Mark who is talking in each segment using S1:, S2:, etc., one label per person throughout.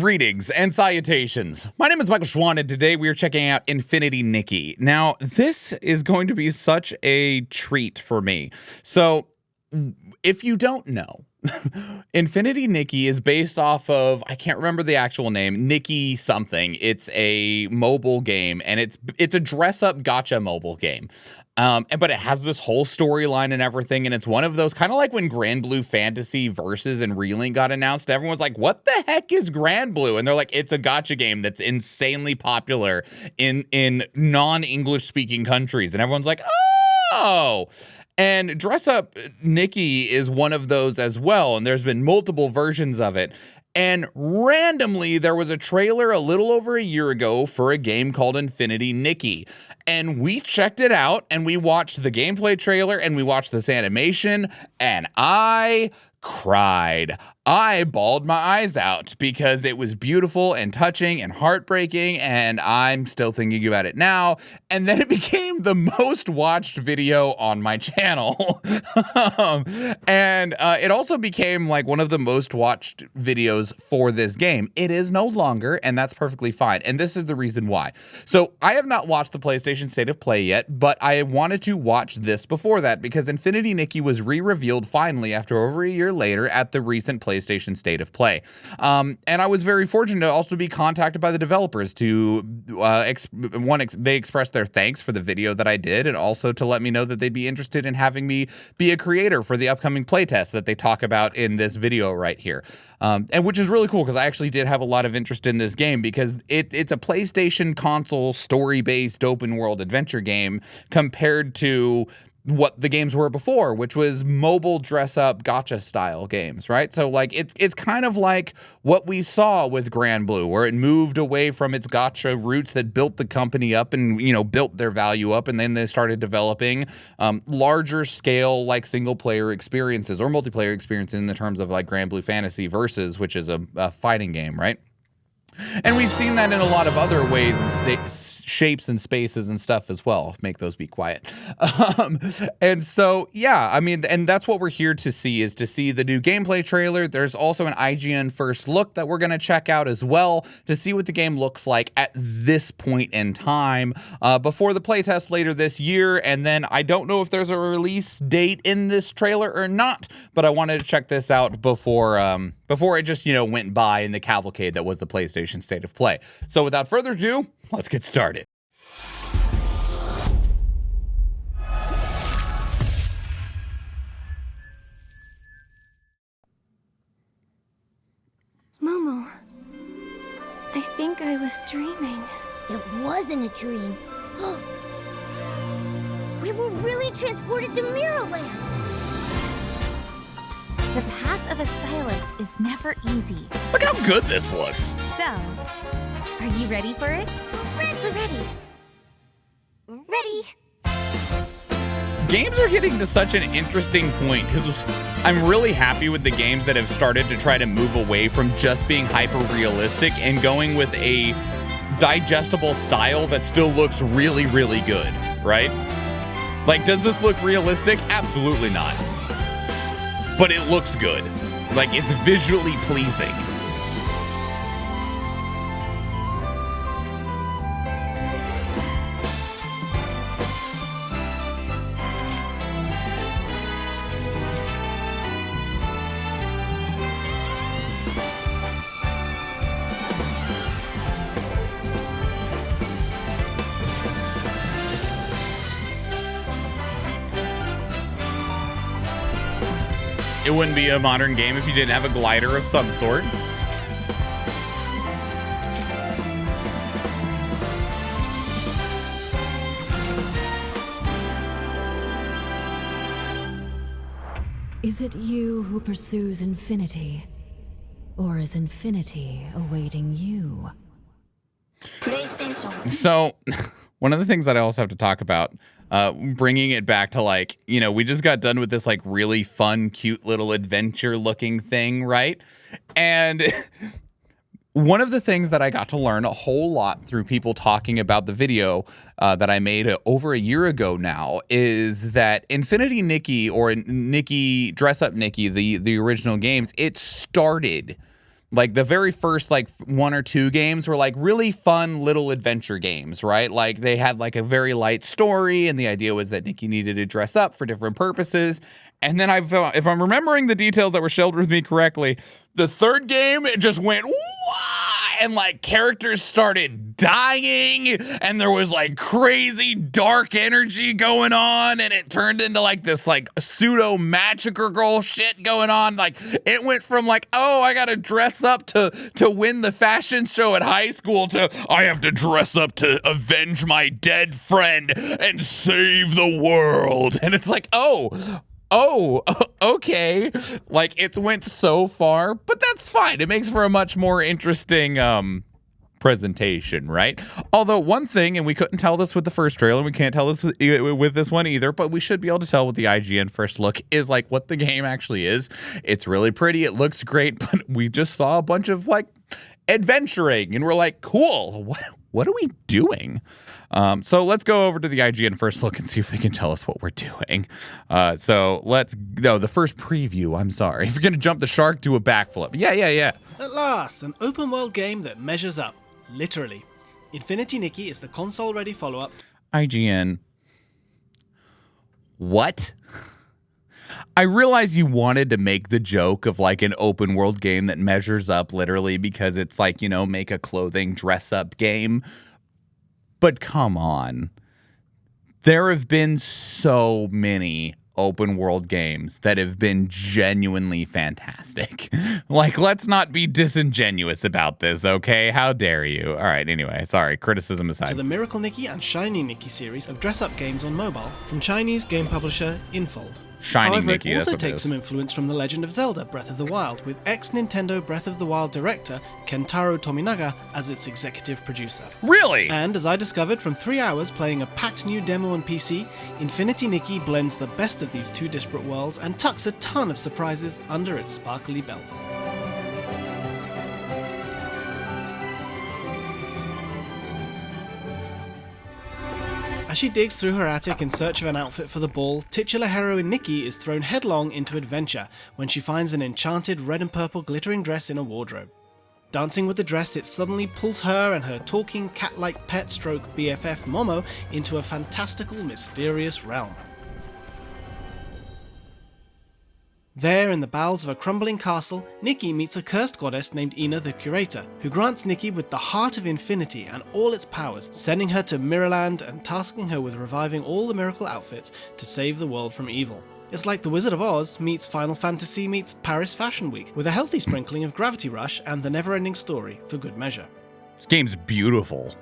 S1: Greetings and salutations. My name is Michael Schwahn, and today we are checking out Infinity Nikki. Now, this is going to be such a treat for me. So, if you don't know, Infinity Nikki is based off of, I can't remember the actual name, Nikki something. It's a mobile game, and it's a dress-up gacha mobile game. But it has this whole storyline and everything, and it's one of those kind of like when Grand Blue Fantasy Versus and Relink got announced. Everyone's like, "What the heck is Grand Blue?" And they're like, "It's a gacha game that's insanely popular in non-English speaking countries." And everyone's like, "Oh." And Dress Up Nikki is one of those as well, and there's been multiple versions of it. And randomly, there was a trailer a little over a year ago for a game called Infinity Nikki. And we checked it out, and we watched the gameplay trailer, and we watched this animation, and I cried. I bawled my eyes out because it was beautiful and touching and heartbreaking, and I'm still thinking about it now. And then it became the most watched video on my channel. And it also became like one of the most watched videos for this game. It is no longer, and that's perfectly fine. And this is the reason why. So I have not watched the PlayStation State of Play yet, but I wanted to watch this before that because Infinity Nikki was re-revealed finally after over a year later at the recent PlayStation State of Play. And I was very fortunate to also be contacted by the developers to, they expressed their thanks for the video that I did, and also to let me know that they'd be interested in having me be a creator for the upcoming playtest that they talk about in this video right here. And which is really cool because I actually did have a lot of interest in this game because it's a PlayStation console story-based open world adventure game compared to what the games were before, which was mobile dress-up gacha style games, right? So like it's kind of like what we saw with Grand Blue, where it moved away from its gacha roots that built the company up and, you know, built their value up, and then they started developing larger scale like single player experiences or multiplayer experiences in the terms of like Grand Blue Fantasy Versus, which is a fighting game, right? And we've seen that in a lot of other ways and shapes and spaces and stuff as well. Make those be quiet. And so, yeah, I mean, and that's what we're here to see, is to see the new gameplay trailer. There's also an IGN first look that we're going to check out as well to see what the game looks like at this point in time before the playtest later this year. And then I don't know if there's a release date in this trailer or not, but I wanted to check this out before it just, you know, went by in the cavalcade that was the PlayStation State of Play. So without further ado, let's get started.
S2: Momo, I think I was dreaming.
S3: It wasn't a dream. We were really transported to Mirrorland.
S4: The path of a stylist is never easy.
S1: Look how good this looks.
S4: So, are you ready for it?
S3: We're ready.
S1: Games are getting to such an interesting point because I'm really happy with the games that have started to try to move away from just being hyper-realistic and going with a digestible style that still looks really, really good, right? Like, does this look realistic? Absolutely not. But it looks good. Like, it's visually pleasing. It wouldn't be a modern game if you didn't have a glider of some sort.
S5: Is it you who pursues infinity? Or is infinity awaiting you?
S1: So, one of the things that I also have to talk about, bringing it back to, like, you know, we just got done with this like really fun, cute little adventure looking thing, right? And one of the things that I got to learn a whole lot through people talking about the video that I made over a year ago now is that Infinity Nikki, or Nikki, Dress Up Nikki, the original games, it started Like the very first like 1 or 2 games were like really fun little adventure games, right? Like they had like a very light story, and the idea was that Nikki needed to dress up for different purposes. And then if I'm remembering the details that were shared with me correctly, the third game, it just went, and like characters started dying, and there was like crazy dark energy going on, and it turned into like this like pseudo magical girl shit going on. Like it went from like, oh, I gotta dress up to win the fashion show at high school to I have to dress up to avenge my dead friend and save the world. And it's like, oh, okay. Like it went so far, but that's fine. It makes for a much more interesting presentation, right? Although one thing, and we couldn't tell this with the first trailer, and we can't tell this with this one either, but we should be able to tell with the IGN first look is like what the game actually is. It's really pretty. It looks great, but we just saw a bunch of like adventuring, and we're like, cool. What are we doing? So let's go over to the IGN first look and see if they can tell us what we're doing. The first preview, I'm sorry. If you're going to jump the shark, do a backflip. Yeah.
S6: At last, an open world game that measures up. Literally. Infinity Nikki is the console-ready follow-up.
S1: IGN. What? I realize you wanted to make the joke of like an open world game that measures up literally because it's like, you know, make a clothing dress up game. But come on. There have been so many open world games that have been genuinely fantastic. Like, let's not be disingenuous about this, okay? How dare you? All right, anyway, sorry, criticism aside.
S6: To the Miracle Nikki and Shiny Nikki series of dress-up games on mobile from Chinese game publisher Infold.
S1: Shining
S6: However,
S1: Nikki,
S6: it also
S1: that's what it
S6: takes
S1: is.
S6: some influence from The Legend of Zelda Breath of the Wild, with ex-Nintendo Breath of the Wild director Kentaro Tominaga as its executive producer.
S1: Really?
S6: And as I discovered from 3 hours playing a packed new demo on PC, Infinity Nikki blends the best of these two disparate worlds and tucks a ton of surprises under its sparkly belt. As she digs through her attic in search of an outfit for the ball, titular heroine Nikki is thrown headlong into adventure when she finds an enchanted red and purple glittering dress in a wardrobe. Dancing with the dress, it suddenly pulls her and her talking cat-like pet stroke BFF Momo into a fantastical, mysterious realm. There, in the bowels of a crumbling castle, Nikki meets a cursed goddess named Ina the Curator, who grants Nikki with the heart of infinity and all its powers, sending her to Mirrorland and tasking her with reviving all the miracle outfits to save the world from evil. It's like The Wizard of Oz meets Final Fantasy meets Paris Fashion Week, with a healthy sprinkling of Gravity Rush and the never-ending story for good measure.
S1: This game's beautiful.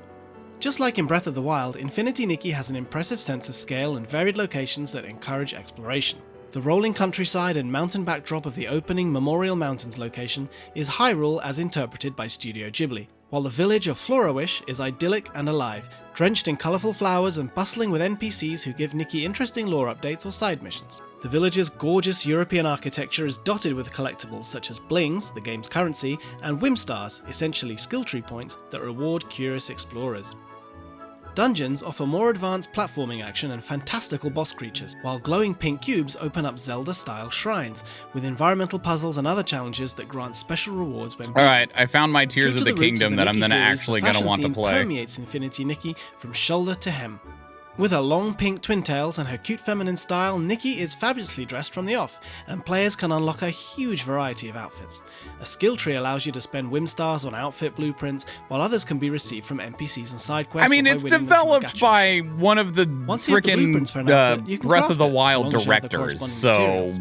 S6: Just like in Breath of the Wild, Infinity Nikki has an impressive sense of scale and varied locations that encourage exploration. The rolling countryside and mountain backdrop of the opening Memorial Mountains location is Hyrule as interpreted by Studio Ghibli, while the village of Florawish is idyllic and alive, drenched in colourful flowers and bustling with NPCs who give Nikki interesting lore updates or side missions. The village's gorgeous European architecture is dotted with collectibles such as blings, the game's currency, and Whimstars, essentially skill tree points that reward curious explorers. Dungeons offer more advanced platforming action and fantastical boss creatures, while glowing pink cubes open up Zelda-style shrines, with environmental puzzles and other challenges that grant special rewards when...
S1: All right, I found my Tears
S6: True
S1: of
S6: to
S1: the
S6: roots
S1: Kingdom
S6: of
S1: that
S6: the
S1: I'm
S6: Nikki
S1: gonna
S6: series,
S1: actually
S6: the
S1: gonna
S6: fashion
S1: want to
S6: theme
S1: play.
S6: permeates Infinity Nikki from shoulder to hem. With her long pink twin tails and her cute feminine style, Nikki is fabulously dressed from the off, and players can unlock a huge variety of outfits. A skill tree allows you to spend Whimstars on outfit blueprints, while others can be received from NPCs and side quests.
S1: I mean, it's developed by one of the
S6: Once you have the blueprints for an outfit, you can
S1: Breath
S6: craft
S1: of the
S6: it, as
S1: Wild
S6: long as you have the
S1: directors,
S6: corresponding
S1: so,
S6: materials.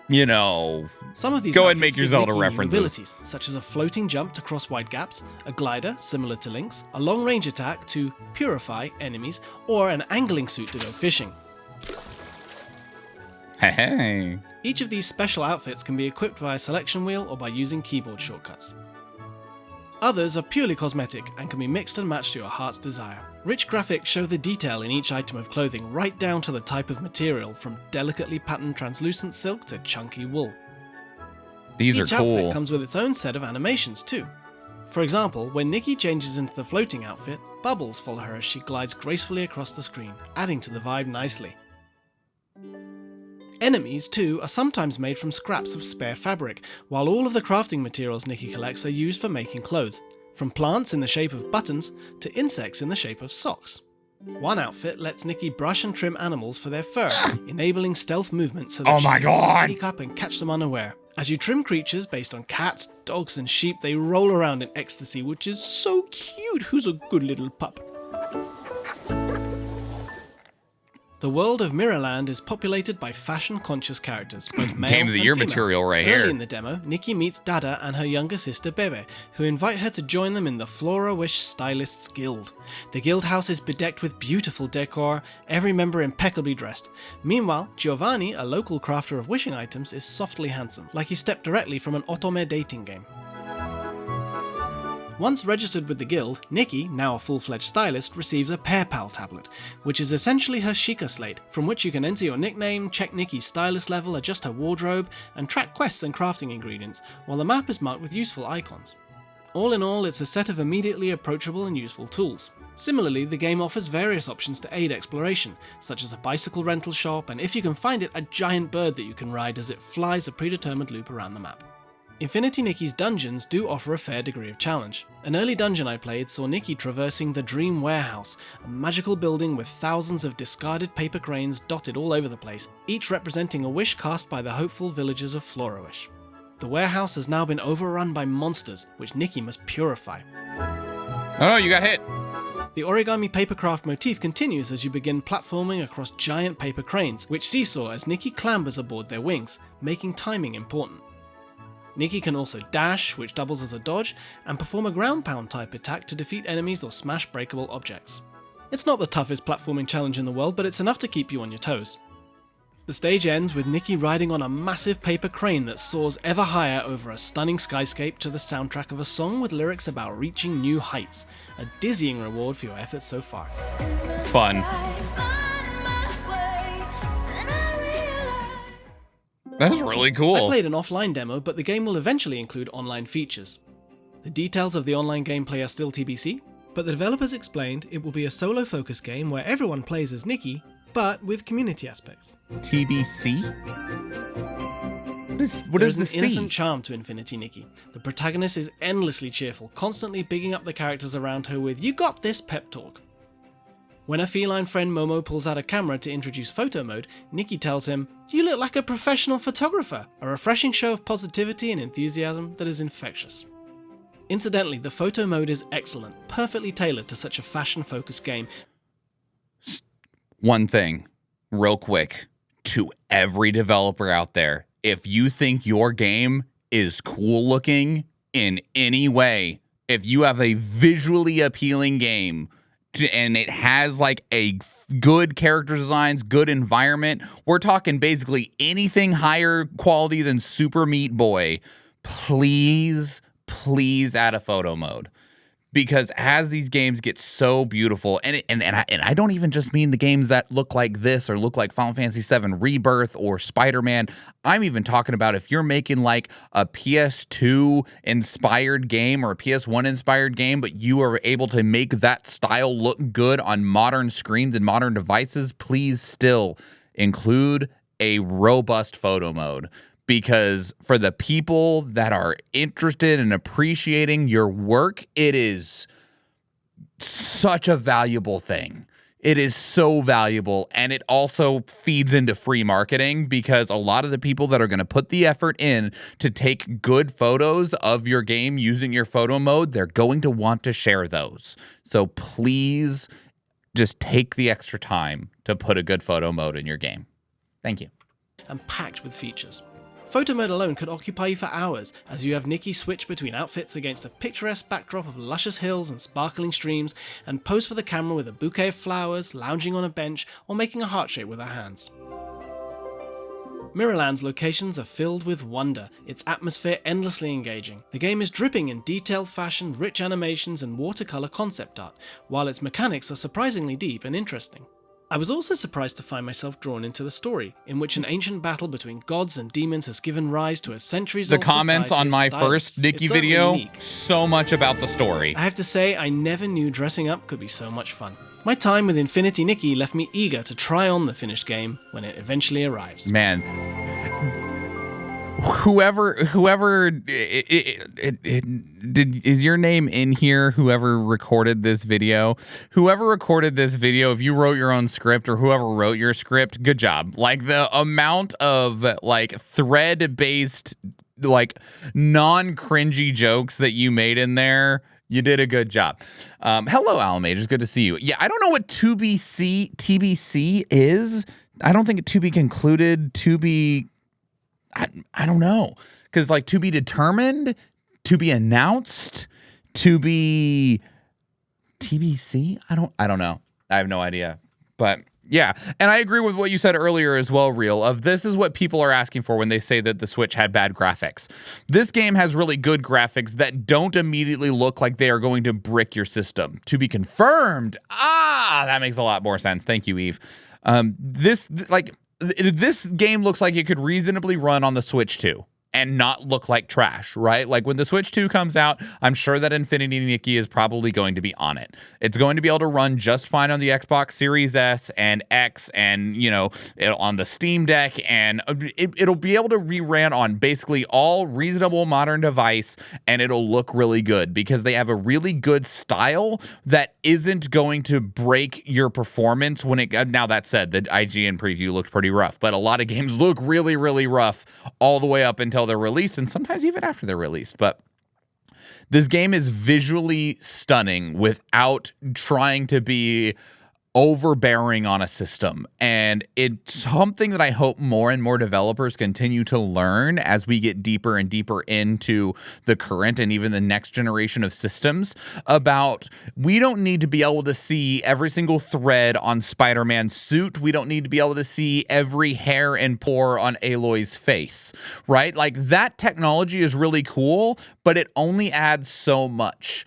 S1: you know,
S6: Some of these
S1: go ahead and
S6: outfits
S1: make your
S6: give
S1: Zelda
S6: Nikki new
S1: references.
S6: abilities, such as a floating jump to cross wide gaps, a glider, similar to Link's, a long-range attack to purify enemies, or an angling suit to go fishing.
S1: Hey.
S6: Each of these special outfits can be equipped by a selection wheel or by using keyboard shortcuts. Others are purely cosmetic and can be mixed and matched to your heart's desire. Rich graphics show the detail in each item of clothing right down to the type of material, from delicately patterned translucent silk to chunky wool.
S1: These
S6: Each
S1: are cool.
S6: outfit comes with its own set of animations too. For example, when Nikki changes into the floating outfit, bubbles follow her as she glides gracefully across the screen, adding to the vibe nicely. Enemies, too, are sometimes made from scraps of spare fabric, while all of the crafting materials Nikki collects are used for making clothes, from plants in the shape of buttons to insects in the shape of socks. One outfit lets Nikki brush and trim animals for their fur, enabling stealth movement so that she can sneak up and catch them unaware. As you trim creatures based on cats, dogs and sheep, they roll around in ecstasy, which is so cute. Who's a good little pup? The world of Mirrorland is populated by fashion-conscious characters, both male
S1: Game of the
S6: and
S1: Year
S6: female.
S1: material right
S6: Early
S1: here.
S6: in the demo, Nikki meets Dada and her younger sister Bebe, who invite her to join them in the Flora Wish Stylists Guild. The guild house is bedecked with beautiful decor, every member impeccably dressed. Meanwhile, Giovanni, a local crafter of wishing items, is softly handsome, like he stepped directly from an otome dating game. Once registered with the guild, Nikki, now a full-fledged stylist, receives a Pair Pal tablet, which is essentially her Sheikah slate, from which you can enter your nickname, check Nikki's stylist level, adjust her wardrobe, and track quests and crafting ingredients, while the map is marked with useful icons. All in all, it's a set of immediately approachable and useful tools. Similarly, the game offers various options to aid exploration, such as a bicycle rental shop, and if you can find it, a giant bird that you can ride as it flies a predetermined loop around the map. Infinity Nikki's dungeons do offer a fair degree of challenge. An early dungeon I played saw Nikki traversing the Dream Warehouse, a magical building with thousands of discarded paper cranes dotted all over the place, each representing a wish cast by the hopeful villagers of Florawish. The warehouse has now been overrun by monsters, which Nikki must purify.
S1: Oh, you got hit.
S6: The origami papercraft motif continues as you begin platforming across giant paper cranes, which seesaw as Nikki clambers aboard their wings, making timing important. Nikki can also dash, which doubles as a dodge, and perform a ground pound type attack to defeat enemies or smash breakable objects. It's not the toughest platforming challenge in the world, but it's enough to keep you on your toes. The stage ends with Nikki riding on a massive paper crane that soars ever higher over a stunning skyscape to the soundtrack of a song with lyrics about reaching new heights, a dizzying reward for your efforts so far.
S1: Fun. That's really cool.
S6: I played an offline demo, but the game will eventually include online features. The details of the online gameplay are still TBC, but the developers explained it will be a solo-focused game where everyone plays as Nikki, but with community aspects.
S1: TBC? What is the
S6: There's an innocent
S1: C?
S6: charm to Infinity Nikki. The protagonist is endlessly cheerful, constantly bigging up the characters around her with "You got this" pep talk. When her feline friend Momo pulls out a camera to introduce photo mode, Nikki tells him, "You look like a professional photographer," a refreshing show of positivity and enthusiasm that is infectious. Incidentally, the photo mode is excellent, perfectly tailored to such a fashion-focused game.
S1: One thing, real quick, to every developer out there, if you think your game is cool looking in any way, if you have a visually appealing game, and it has like a good character designs, good environment, we're talking basically anything higher quality than Super Meat Boy, please add a photo mode. Because as these games get so beautiful, and I don't even just mean the games that look like this or look like Final Fantasy VII Rebirth or Spider-Man. I'm even talking about if you're making like a PS2 inspired game or a PS1 inspired game, but you are able to make that style look good on modern screens and modern devices, please still include a robust photo mode. Because for the people that are interested in appreciating your work, it is such a valuable thing. It is so valuable, and it also feeds into free marketing because a lot of the people that are going to put the effort in to take good photos of your game using your photo mode, they're going to want to share those. So please just take the extra time to put a good photo mode in your game. Thank you.
S6: And packed with features. Photo mode alone could occupy you for hours, as you have Nikki switch between outfits against a picturesque backdrop of luscious hills and sparkling streams, and pose for the camera with a bouquet of flowers, lounging on a bench, or making a heart shape with her hands. Mirrorland's locations are filled with wonder, its atmosphere endlessly engaging. The game is dripping in detailed fashion, rich animations, and watercolor concept art, while its mechanics are surprisingly deep and interesting. I was also surprised to find myself drawn into the story, in which an ancient battle between gods and demons has given rise to a centuries-old
S1: The comments on my first Nikki video, so much about the story.
S6: I have to say, I never knew dressing up could be so much fun. My time with Infinity Nikki left me eager to try on the finished game when it eventually arrives.
S1: Man, whoever is your name in here, whoever recorded this video, if you wrote your own script or whoever wrote your script, good job. Like the amount of like thread-based, like non-cringy jokes that you made in there, you did a good job. Hello, Alamage. It's good to see you. Yeah, I don't know what TBC is. I don't think to be concluded, I don't know. Because like to be determined, to be announced, to be TBC? I don't know. I have no idea. But yeah, and I agree with what you said earlier as well, Real, of this is what people are asking for when they say that the Switch had bad graphics. This game has really good graphics that don't immediately look like they are going to brick your system. To be confirmed. That makes a lot more sense. Thank you, Eve. This game looks like it could reasonably run on the Switch 2. And not look like trash, right? Like when the Switch 2 comes out, I'm sure that Infinity Nikki is probably going to be on it. It's going to be able to run just fine on the Xbox Series S and X and, on the Steam Deck. And it'll be able to rerun on basically all reasonable modern device. And it'll look really good because they have a really good style that isn't going to break your performance when it. Now, that said, the IGN preview looked pretty rough. But a lot of games look really, really rough all the way up until they're released and sometimes even after they're released. But this game is visually stunning without trying to be overbearing on a system. And it's something that I hope more and more developers continue to learn as we get deeper and deeper into the current and even the next generation of systems about we don't need to be able to see every single thread on Spider-Man's suit. We don't need to be able to see every hair and pore on Aloy's face, right? Like that technology is really cool, but it only adds so much.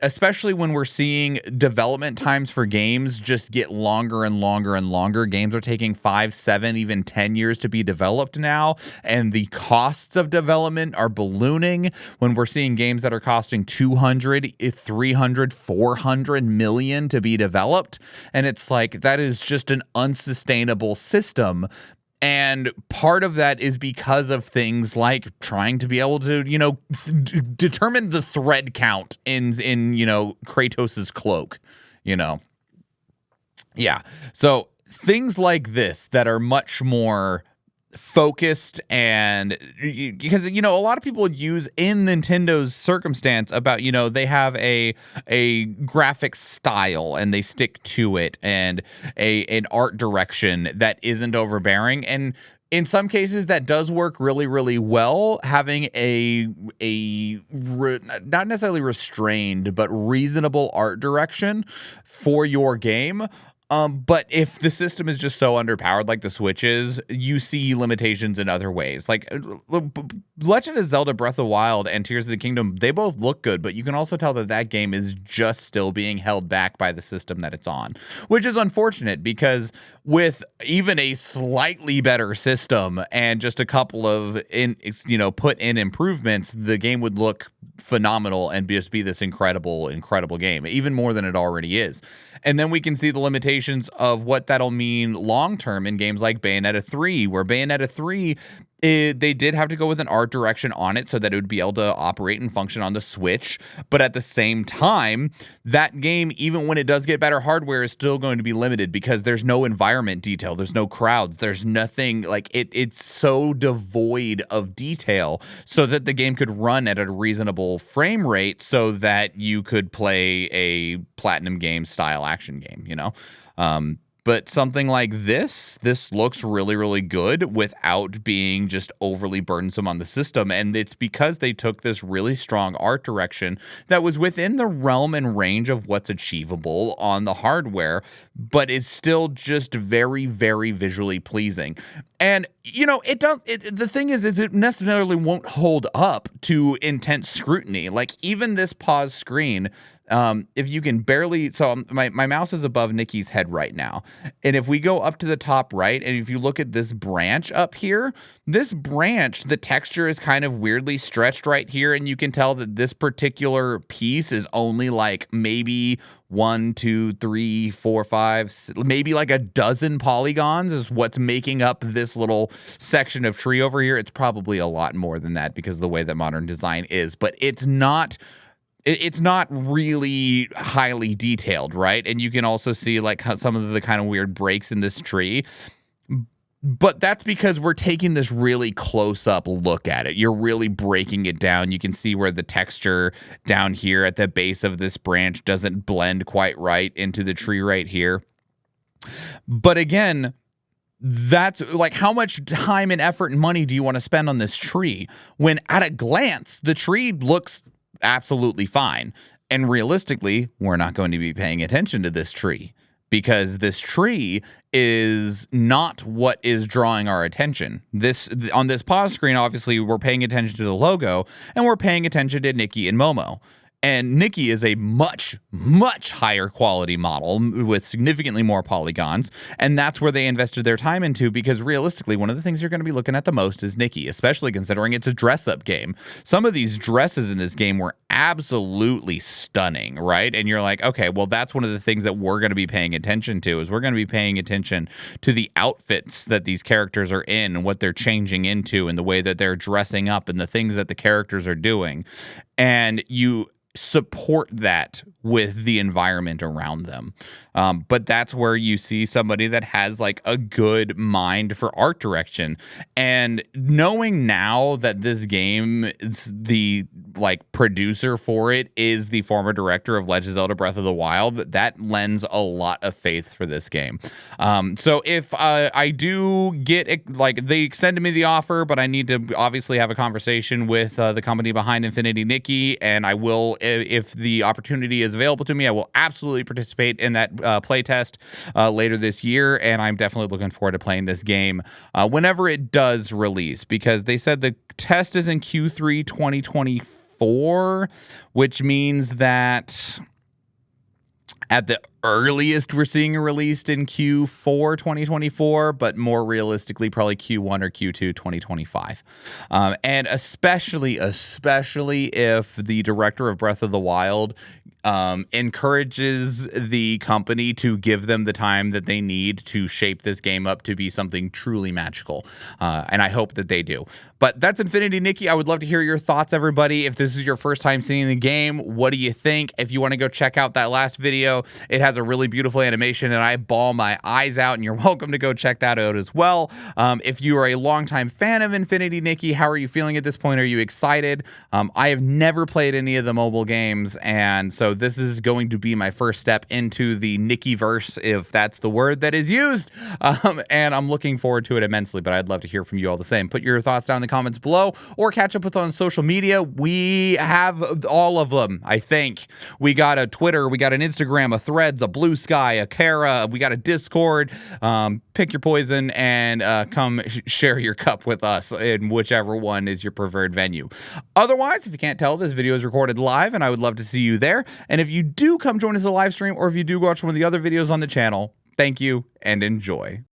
S1: Especially when we're seeing development times for games just get longer and longer and longer. Games are taking 5, 7, even 10 years to be developed now, and the costs of development are ballooning when we're seeing games that are costing 200, 300, 400 million to be developed. And it's like, that is just an unsustainable system. And part of that is because of things like trying to be able to, determine the thread count in Kratos's cloak, Yeah. So things like this that are much more focused and because a lot of people use in Nintendo's circumstance about they have a graphic style and they stick to it and an art direction that isn't overbearing, and in some cases that does work really, really well, having not necessarily restrained but reasonable art direction for your game. But if the system is just so underpowered like the Switch is, you see limitations in other ways. Like Legend of Zelda Breath of the Wild and Tears of the Kingdom, they both look good, but you can also tell that game is just still being held back by the system that it's on, which is unfortunate because with even a slightly better system and just a couple of put in improvements, the game would look phenomenal and just be this incredible game, even more than it already is. And then we can see the limitations of what that'll mean long-term in games like Bayonetta 3, where Bayonetta 3, they did have to go with an art direction on it so that it would be able to operate and function on the Switch. But at the same time, that game, even when it does get better hardware, is still going to be limited because there's no environment detail. There's no crowds. There's nothing like it's so devoid of detail so that the game could run at a reasonable frame rate so that you could play a Platinum Games style action game, But something like this looks really, really good without being just overly burdensome on the system. And it's because they took this really strong art direction that was within the realm and range of what's achievable on the hardware, but it's still just very, very visually pleasing. And, the thing is it necessarily won't hold up to intense scrutiny. Like even this pause screen, if you can barely, so my mouse is above Nikki's head right now. And if we go up to the top right, and if you look at this branch up here, the texture is kind of weirdly stretched right here. And you can tell that this particular piece is only like maybe 1, 2, 3, 4, 5, maybe like a dozen polygons is what's making up this little section of tree over here. It's probably a lot more than that because of the way that modern design is, but it's not really highly detailed, right? And you can also see like some of the kind of weird breaks in this tree. But that's because we're taking this really close-up look at it. You're really breaking it down. You can see where the texture down here at the base of this branch doesn't blend quite right into the tree right here. But again, that's like, how much time and effort and money do you want to spend on this tree when at a glance, the tree looks absolutely fine. And realistically, we're not going to be paying attention to this tree, because this tree is not what is drawing our attention. On this pause screen, obviously, we're paying attention to the logo, and we're paying attention to Nikki and Momo. And Nikki is a much, much higher quality model with significantly more polygons. And that's where they invested their time into, because realistically, one of the things you're going to be looking at the most is Nikki, especially considering it's a dress-up game. Some of these dresses in this game were absolutely stunning, right? And you're like, okay, well, that's one of the things that we're going to be paying attention to, is we're going to be paying attention to the outfits that these characters are in and what they're changing into and the way that they're dressing up and the things that the characters are doing. And you support that with the environment around them. But that's where you see somebody that has like a good mind for art direction. And knowing now that this game is the like producer for it is the former director of Legend of Zelda Breath of the Wild, that lends a lot of faith for this game. So if I do get, like, they extended me the offer, but I need to obviously have a conversation with the company behind Infinity Nikki, and I will, if the opportunity is available to me, I will absolutely participate in that playtest later this year, and I'm definitely looking forward to playing this game whenever it does release, because they said the test is in Q3 2024, which means that at the earliest we're seeing it released in Q4 2024, but more realistically probably Q1 or Q2 2025. And especially if the director of Breath of the Wild encourages the company to give them the time that they need to shape this game up to be something truly magical. And I hope that they do. But that's Infinity Nikki. I would love to hear your thoughts, everybody. If this is your first time seeing the game, what do you think? If you want to go check out that last video, it has a really beautiful animation and I bawl my eyes out, and you're welcome to go check that out as well. If you are a longtime fan of Infinity Nikki, how are you feeling at this point? Are you excited? I have never played any of the mobile games, and so this is going to be my first step into the Nikki-verse, if that's the word that is used. And I'm looking forward to it immensely, but I'd love to hear from you all the same. Put your thoughts down in the comments below, or catch up with us on social media. We have all of them, I think. We got a Twitter, we got an Instagram, a Threads, a Blue Sky, a Kara, we got a Discord. Pick your poison and come share your cup with us in whichever one is your preferred venue. Otherwise, if you can't tell, this video is recorded live, and I would love to see you there. And if you do come join us in the live stream, or if you do watch one of the other videos on the channel, thank you and enjoy.